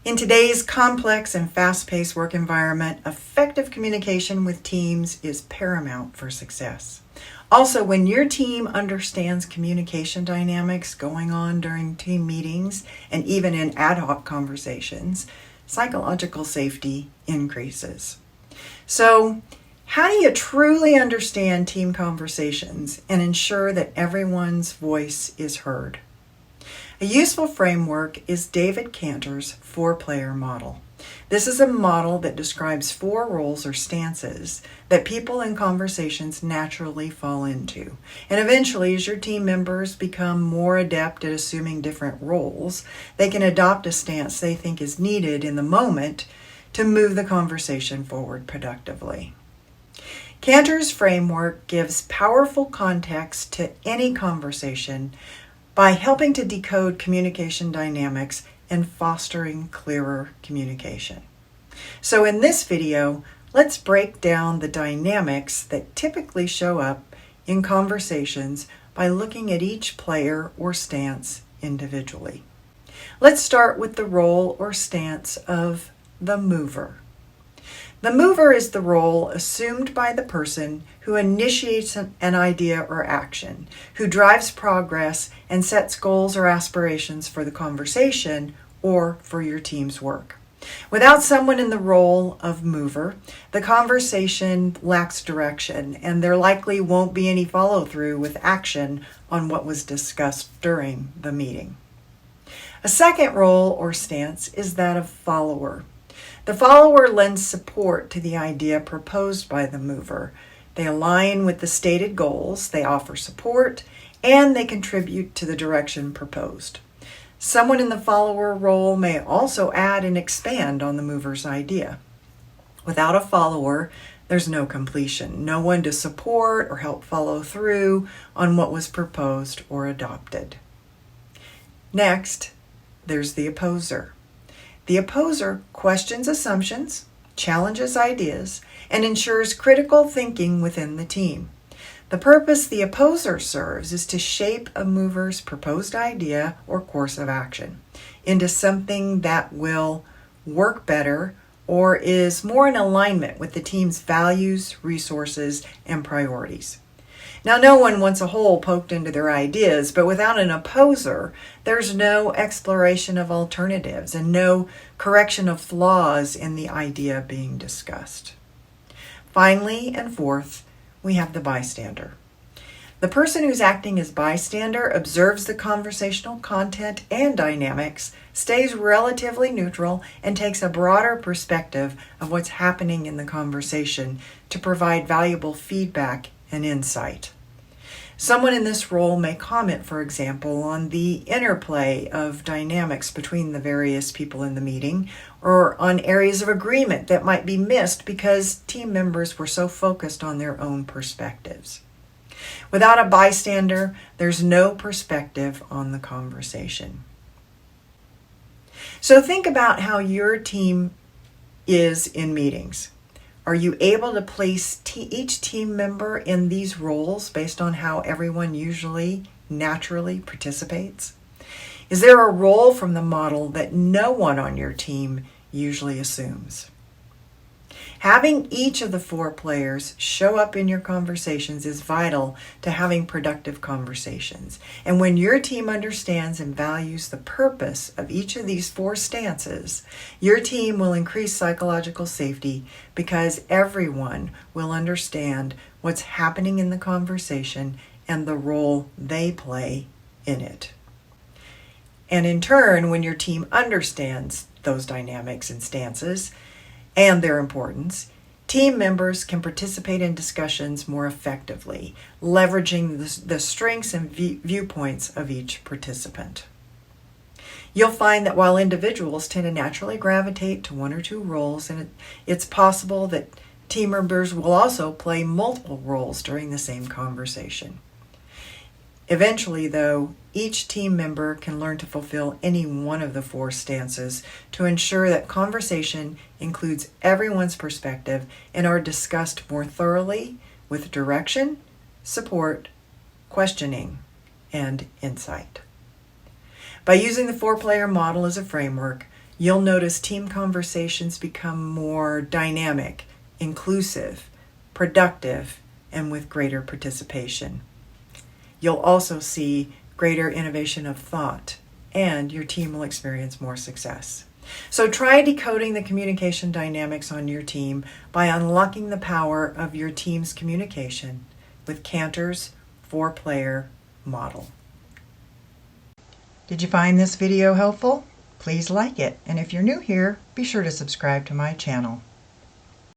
In today's complex and fast-paced work environment, effective communication with teams is paramount for success. Also, when your team understands communication dynamics going on during team meetings and even in ad hoc conversations, psychological safety increases. So, how do you truly understand team conversations and ensure that everyone's voice is heard? A useful framework is David Kantor's 4-player model. This is a model that describes 4 roles or stances that people in conversations naturally fall into. And eventually, as your team members become more adept at assuming different roles, they can adopt a stance they think is needed in the moment to move the conversation forward productively. Kantor's framework gives powerful context to any conversation by helping to decode communication dynamics and fostering clearer communication. So in this video, let's break down the dynamics that typically show up in conversations by looking at each player or stance individually. Let's start with the role or stance of the mover. The mover is the role assumed by the person who initiates an idea or action, who drives progress and sets goals or aspirations for the conversation or for your team's work. Without someone in the role of mover, the conversation lacks direction, and there likely won't be any follow-through with action on what was discussed during the meeting. A second role or stance is that of follower. The follower lends support to the idea proposed by the mover. They align with the stated goals, they offer support, and they contribute to the direction proposed. Someone in the follower role may also add and expand on the mover's idea. Without a follower, there's no completion, no one to support or help follow through on what was proposed or adopted. Next, there's the opposer. The opposer questions assumptions, challenges ideas, and ensures critical thinking within the team. The purpose the opposer serves is to shape a mover's proposed idea or course of action into something that will work better or is more in alignment with the team's values, resources, and priorities. Now, no one wants a hole poked into their ideas, but without an opposer, there's no exploration of alternatives and no correction of flaws in the idea being discussed. Finally, and fourth, we have the bystander. The person who's acting as bystander observes the conversational content and dynamics, stays relatively neutral, and takes a broader perspective of what's happening in the conversation to provide valuable feedback and insight. Someone in this role may comment, for example, on the interplay of dynamics between the various people in the meeting, or on areas of agreement that might be missed because team members were so focused on their own perspectives. Without a bystander, there's no perspective on the conversation. So think about how your team is in meetings. Are you able to place each team member in these roles based on how everyone usually naturally participates? Is there a role from the model that no one on your team usually assumes? Having each of the 4 players show up in your conversations is vital to having productive conversations. And when your team understands and values the purpose of each of these 4 stances, your team will increase psychological safety because everyone will understand what's happening in the conversation and the role they play in it. And in turn, when your team understands those dynamics and stances, and their importance, team members can participate in discussions more effectively, leveraging the strengths and viewpoints of each participant. You'll find that while individuals tend to naturally gravitate to 1 or 2 roles, and it's possible that team members will also play multiple roles during the same conversation. Eventually, though, each team member can learn to fulfill any one of the 4 stances to ensure that conversation includes everyone's perspective and are discussed more thoroughly with direction, support, questioning, and insight. By using the 4-player model as a framework, You'll notice team conversations become more dynamic, inclusive, productive, and with greater participation. You'll also see greater innovation of thought, and your team will experience more success. So try decoding the communication dynamics on your team by unlocking the power of your team's communication with Kantor's 4-player model. Did you find this video helpful? Please like it, and if you're new here, be sure to subscribe to my channel.